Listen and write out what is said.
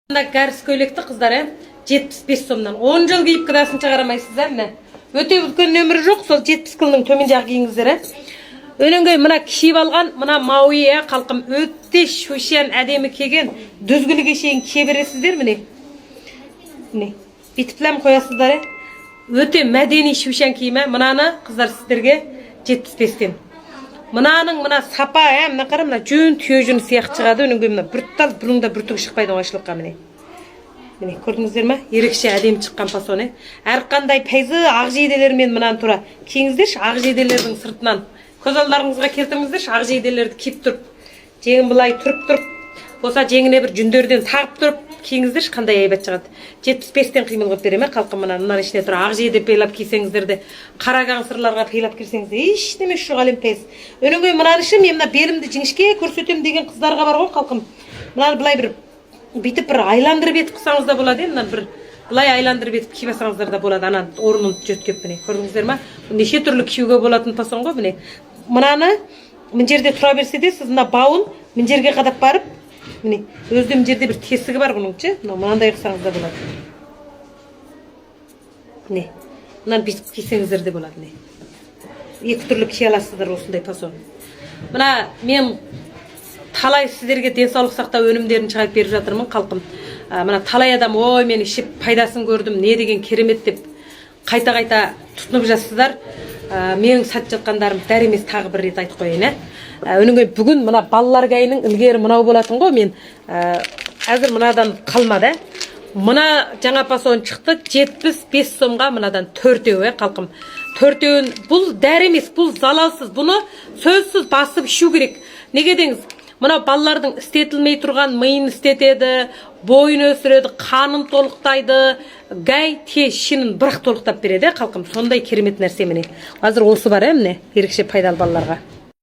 Кәріс көйлекті қыздар, 75 сомнан. 10 жыл киіп кыдасын шығарамайсыз, міне. Өте үлкен нөмірі жоқ, сол 70 кілдің төмен жағы киіңіздер. Өніңгөй мына киіп алған, мына мауи қалқым өте шөшен әдемі кеген, дүзгіліге шейін кие бересіздер, міне. Міне, битіпләм қоясыздар. Өте мәдени шөшен киімі, мынаны қыздар сіздерге 75-тен. Мынаның мына сапа, мына қара, мына жүн, түйе жүн сияқты шығады. Өніңгөй мына бүрттал, бұныңда бүртігі шықпайды оңайшылыққа, міне. Міне, көрдіңіздер ме? Ерекше әдемі шыққан фасоны. Әрқандай пайызы ақ жейделермен мынаны тұра киіңіздерші, ақ жейделердің сыртынан. Көз алдарыңызға келтіріңіздерші, ақ жейделерді киіп тұрып, жеңін былай тұрып, болса жеңіне бір жүндерден тағып тұрып киіңіздерші, қандай айбат шығады. 75-тен қимыл қылып береме, қалқым мынаның ішіне тұра ақ жейде пейлап кисеңіздерді, қараған сырларға пейлап кірсеңіздер, ештеме жоқ әлем пайыз. Өніңгөй мынаның іші мен мына белімді жіңішке көрсетем деген қыздарға бар ғой, қалқым. Мынаны былай бір бүйтіп бір айландырып етіп қысаңыз да болады, мынаны бір былай айландырып етіп киіп алсаңыздар да болады, анан орнын жөткеп, міне. Көрдіңіздер ме? Неше түрлі киюге болатын фасон ғой, міне. Мынаны мына жерде тұра берсе де, сіз мына бауын мына жерге қадап барып, міне, өзде мына жерде бір тесігі бар бұныңчы, мынандай қысаңыз да болады. Міне. Мынаны бүйтіп кисеңіздер де болады, міне. Екі түрлі кие аласыздар осындай фасон. Мына мен талай сіздерге денсаулық сақтау өнімдерін шығарып беріп жатырмын, қалқым. Мына талай адам, ой, мен ішіп пайдасын көрдім, не деген керемет деп қайта-қайта тұтынып жатсыздар. Менің сатып жатқандарым дәр емес, тағы бір рет айтып қояйын. Өніңгөй бүгін мына балалар кайының ілгері мынау болатын ғой, мен әзір мынадан қалмады. Мына жаңа фасон шықты, 75 сомға мынадан 4-еу, қалқым. 4-еуін бұл дәр емес, бұл залалсыз. Бұны сөзсіз басып ішу керек. Неге деңіз? Мына балалардың істетілмей тұрған миын істетеді, бойын өсіреді, қанын толықтайды, гай тез шинін бірақ толықтап береді, қалқым. Сондай керемет нәрсе міне. Қазір осы бар, міне, ерекше пайдалы балаларға.